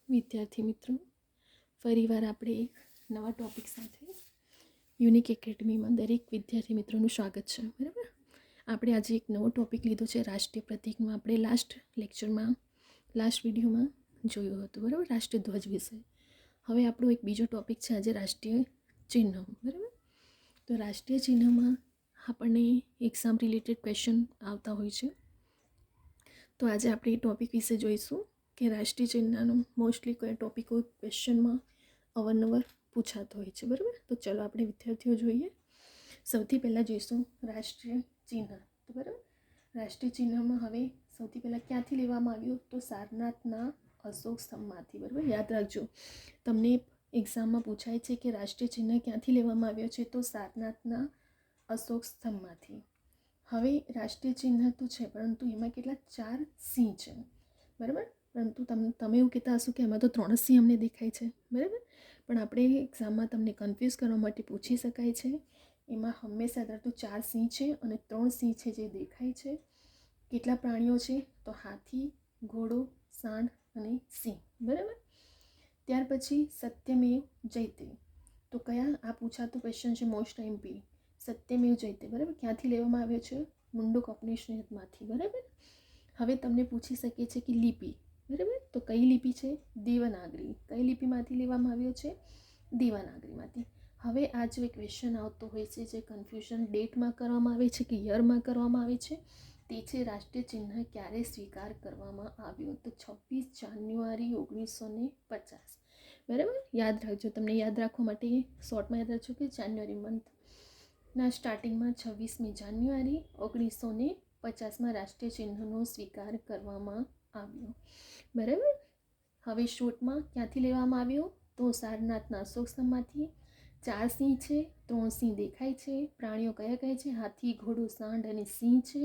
વિદ્યાર્થી મિત્રો, ફરીવાર આપણે એક નવા ટૉપિક સાથે યુનિક એકેડમીમાં દરેક વિદ્યાર્થી મિત્રોનું સ્વાગત છે. બરાબર, આપણે આજે એક નવો ટૉપિક લીધો છે રાષ્ટ્રીય પ્રતીકનું. આપણે લાસ્ટ વિડીયોમાં જોયું હતું, બરાબર, રાષ્ટ્રીય ધ્વજ વિશે. હવે આપણો એક બીજો ટૉપિક છે આજે રાષ્ટ્રીય ચિહ્ન. બરાબર, તો રાષ્ટ્રીય ચિહ્નમાં આપણને એક્ઝામ રિલેટેડ ક્વેશ્ચન આવતા હોય છે. તો આજે આપણે એ ટૉપિક વિશે જોઈશું કે રાષ્ટ્રીય ચિહ્નનું મોસ્ટલી કયા ટૉપિકો ક્વેશ્ચનમાં અવારનવાર પૂછાતો હોય છે. બરાબર, તો ચલો આપણે વિદ્યાર્થીઓ જોઈએ. સૌથી પહેલાં જોઈશું રાષ્ટ્રીય ચિહ્ન. તો બરાબર, રાષ્ટ્રીય ચિહ્નમાં હવે સૌથી પહેલાં ક્યાંથી લેવામાં આવ્યું? તો સારનાથના અશોક સ્તંભમાંથી. બરાબર, યાદ રાખજો, તમને એક્ઝામમાં પૂછાય છે કે રાષ્ટ્રીય ચિહ્ન ક્યાંથી લેવામાં આવ્યો છે? તો સારનાથના અશોક સ્તંભમાંથી. હવે રાષ્ટ્રીય ચિહ્ન તો છે, પરંતુ એમાં કેટલા 4 સિંહ છે. બરાબર, પરંતુ તમે એવું કહેતા હશો કે એમાં તો 3 સિંહ અમને દેખાય છે. બરાબર, પણ આપણે એક્ઝામમાં તમને કન્ફ્યુઝ કરવા માટે પૂછી શકાય છે. એમાં હંમેશા તો 4 સિંહ છે અને 3 સિંહ છે જે દેખાય છે. કેટલા પ્રાણીઓ છે? તો હાથી, ઘોડો, સાંઢ અને સિંહ. બરાબર, ત્યાર પછી સત્યમેવ જયતે. તો કયા આ પૂછાતું ક્વેશ્ચન છે મોસ્ટ એમપી. સત્યમેવ જયતે. બરાબર, ક્યાંથી લેવામાં આવ્યો છે? મુંડક ઉપનિષદમાંથી. બરાબર, હવે તમને પૂછી શકીએ છીએ કે લિપિ. બરાબર, તો કઈ લિપિ છે? દેવનાગરી. કઈ લિપિમાંથી લેવામાં આવ્યો છે? દેવનાગરીમાંથી. હવે આ જો એક ક્વેશ્ચન આવતો હોય છે જે કન્ફ્યુઝન ડેટમાં કરવામાં આવે છે કે યરમાં કરવામાં આવે છે, તે છે રાષ્ટ્રીય ચિહ્ન ક્યારે સ્વીકાર કરવામાં આવ્યો? તો 26 જાન્યુઆરી 1950. બરાબર, યાદ રાખજો. તમને યાદ રાખવા માટે શોર્ટમાં યાદ રાખજો કે જાન્યુઆરી મંથના સ્ટાર્ટિંગમાં 26મી જાન્યુઆરી 1950માં રાષ્ટ્રીય ચિહ્નનો સ્વીકાર કરવામાં આવ્યો. બરાબર, હવે શોર્ટમાં ક્યાંથી લેવામાં આવ્યો? તો સારનાથના અશોક સ્તંભમાંથી. 4 સિંહ છે, 3 સિંહ દેખાય છે. પ્રાણીઓ કયા કયા છે? હાથી, ઘોડો, સાંઢ અને સિંહ છે.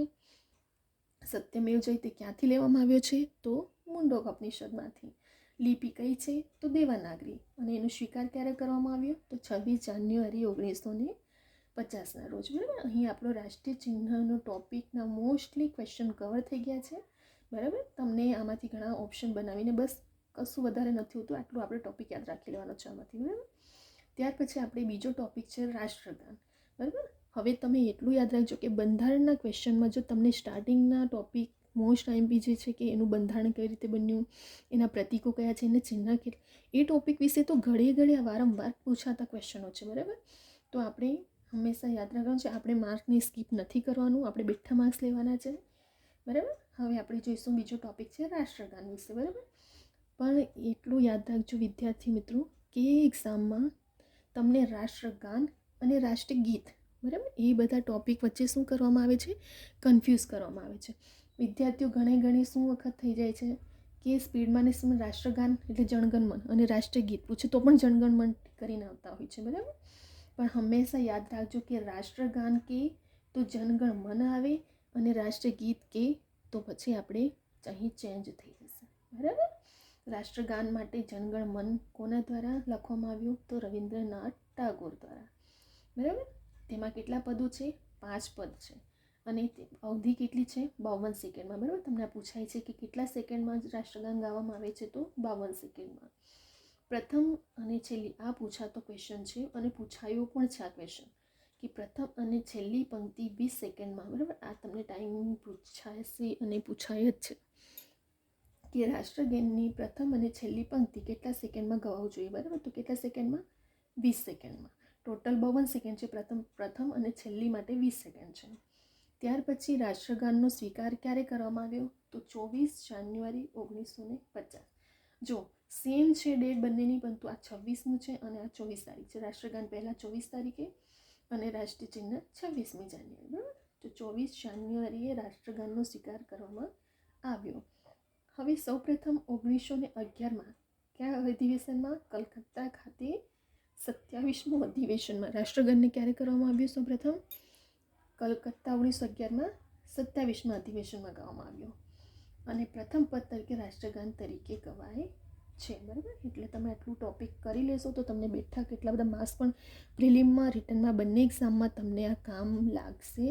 સત્યમેવ જયતે ક્યાંથી લેવામાં આવ્યો છે? તો મુંડક ઉપનિષદમાંથી. લિપિ કઈ છે? તો દેવનાગરી. અને એનો સ્વીકાર ક્યારે કરવામાં આવ્યો? તો 26 જાન્યુઆરી 1950ના રોજ. બરાબર, અહીં આપણો રાષ્ટ્રીય ચિહ્નનો ટોપિકના મોસ્ટલી ક્વેશ્ચન કવર થઈ ગયા છે. બરાબર, તમને આમાંથી ઘણા ઓપ્શન બનાવીને બસ કશું વધારે નથી હોતું, આટલું આપણે ટોપિક યાદ રાખી લેવાનો છે આમાંથી. બરાબર, ત્યાર પછી આપણે બીજો ટોપિક છે રાષ્ટ્રગાન. બરાબર, હવે તમે એટલું યાદ રાખજો કે બંધારણના ક્વેશ્ચનમાં જો તમને સ્ટાર્ટિંગના ટોપિક મોસ્ટ આઈએમપી જે છે કે એનું બંધારણ કઈ રીતે બન્યું, એના પ્રતીકો કયા છે, એને ચિહ્ન કેટલા, એ ટોપિક વિશે તો ઘડે વારંવાર પૂછાતા ક્વેશ્ચનો છે. બરાબર, તો આપણે હંમેશા યાદ રાખવાનું છે, આપણે માર્ક્સની સ્કીપ નથી કરવાનું, આપણે બેઠા માર્ક્સ લેવાના છે. બરાબર, હવે આપણે જોઈશું બીજો ટોપિક છે રાષ્ટ્રગાન વિશે. બરાબર, પણ એટલું યાદ રાખજો વિદ્યાર્થી મિત્રો કે એક્ઝામમાં તમને રાષ્ટ્રગાન અને રાષ્ટ્રીય ગીત, બરાબર, એ બધા ટોપિક વચ્ચે શું કરવામાં આવે છે? કન્ફ્યુઝ કરવામાં આવે છે. વિદ્યાર્થીઓ ઘણી શું વખત થઈ જાય છે કે સ્પીડમાં ને શું રાષ્ટ્રગાન એટલે જનગણમન અને રાષ્ટ્રીય ગીત પૂછે તો પણ જનગણમન કરીને આવતા હોય છે. બરાબર, પણ હંમેશા યાદ રાખજો કે રાષ્ટ્રગાન કે તો જનગણમન આવે અને રાષ્ટ્રીય ગીત કે તો પછી આપણે અહીં ચેન્જ થઈ જશે. બરાબર, રાષ્ટ્રગાન માટે જનગણમન કોના દ્વારા લખવામાં આવ્યું? તો રવિન્દ્રનાથ ટાગોર દ્વારા. બરાબર, તેમાં કેટલા પદો છે? 5 પદ છે અને અવધિ કેટલી છે? 52 સેકન્ડમાં. બરાબર, તમને પૂછાય છે કે કેટલા સેકન્ડમાં રાષ્ટ્રગાન ગાવામાં આવે છે? તો 52 સેકન્ડમાં. પ્રથમ અને છેલ્લી આ પૂછાતો ક્વેશ્ચન છે અને પૂછાયો પણ છે આ ક્વેશ્ચન કે પ્રથમ અને છેલ્લી પંક્તિ 20 સેકન્ડમાં. બરાબર, આ તમને ટાઈમ પૂછાશે અને પૂછાય જ છે કે રાષ્ટ્રગાનની પ્રથમ અને છેલ્લી પંક્તિ કેટલા સેકન્ડમાં ગવાવું જોઈએ? બરાબર, તો કેટલા સેકન્ડમાં? 20 સેકન્ડમાં. ટોટલ 52 સેકન્ડ છે, પ્રથમ અને છેલ્લી માટે 20 સેકન્ડ છે. ત્યાર પછી રાષ્ટ્રગાનનો સ્વીકાર ક્યારે કરવામાં આવ્યો? તો 24 જાન્યુઆરી 1950. જો સેમ છે ડેટ બંનેની, પરંતુ આ 26નું છે અને આ 24 તારીખ છે. રાષ્ટ્રગાન પહેલાં 24 તારીખે અને રાષ્ટ્રીય ચિહ્ન 26મી જાન્યુઆરી. બરાબર, તો 24 જાન્યુઆરીએ રાષ્ટ્રગાનનો સ્વીકાર કરવામાં આવ્યો. હવે સૌપ્રથમ 1911માં કયા અધિવેશનમાં? કલકત્તા ખાતે 27મું અધિવેશનમાં. રાષ્ટ્રગાનને ક્યારે કરવામાં આવ્યું? સૌપ્રથમ કલકત્તા 1911માં 27મા અધિવેશનમાં ગાવામાં આવ્યો અને પ્રથમ પદ તરીકે રાષ્ટ્રગાન તરીકે ગવાય છે. બરાબર, એટલે તમે આટલું ટોપિક કરી લેશો તો તમને બેઠા કેટલા બધા માર્ક્સ પણ પ્રિલિમમાં, રિટર્નમાં, બંને એક્ઝામમાં તમને આ કામ લાગશે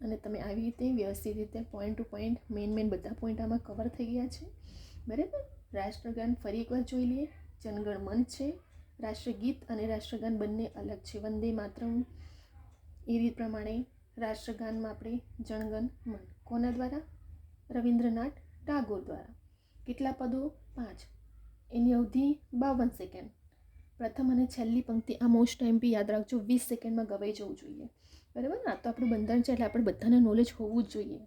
અને તમે આવી રીતે વ્યવસ્થિત રીતે પોઈન્ટ ટુ પોઈન્ટ મેઇન બધા પોઈન્ટ આમાં કવર થઈ ગયા છે. બરાબર, રાષ્ટ્રગાન ફરી એકવાર જોઈ લઈએ. જનગણ મન છે, રાષ્ટ્રગીત અને રાષ્ટ્રગાન બંને અલગ છે. વંદે માતરમ એ રીત પ્રમાણે રાષ્ટ્રગાનમાં આપણે જનગણ મન કોના દ્વારા? રવિન્દ્રનાથ ટાગોર દ્વારા. કેટલા પદો? 5. એની અવધિ 52 સેકન્ડ. પ્રથમ અને છેલ્લી પંક્તિ આ મોસ્ટ એમપી યાદ રાખજો, 20 સેકન્ડમાં ગવાઈ જવું જોઈએ. બરાબર ને? આ તો આપણું બંધારણ છે એટલે આપણે બધાને નોલેજ હોવું જ જોઈએ.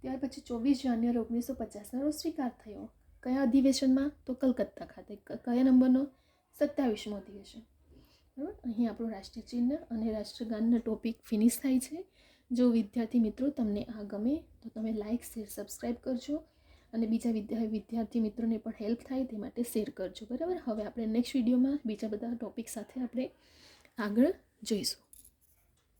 ત્યાર પછી 24 જાન્યુઆરી 1950 રોજ સ્વીકાર થયો. કયા અધિવેશનમાં? તો કલકત્તા ખાતે. કયા નંબરનો? 27મો અધિવેશન. બરાબર. અહીં આપણું રાષ્ટ્રીય ચિહ્ન અને રાષ્ટ્રગાનનો ટોપિક ફિનિશ થાય છે. જો વિદ્યાર્થી મિત્રો તમને આ ગમે તો તમે લાઇક, શેર, સબસ્ક્રાઈબ કરજો અને બીજા વિદ્યાર્થી મિત્રોને પણ હેલ્પ થાય તે માટે શેર કરજો. બરાબર. હવે આપણે નેક્સ્ટ વિડીયોમાં બીજા બધા ટોપિક સાથે આપણે આગળ જઈશું.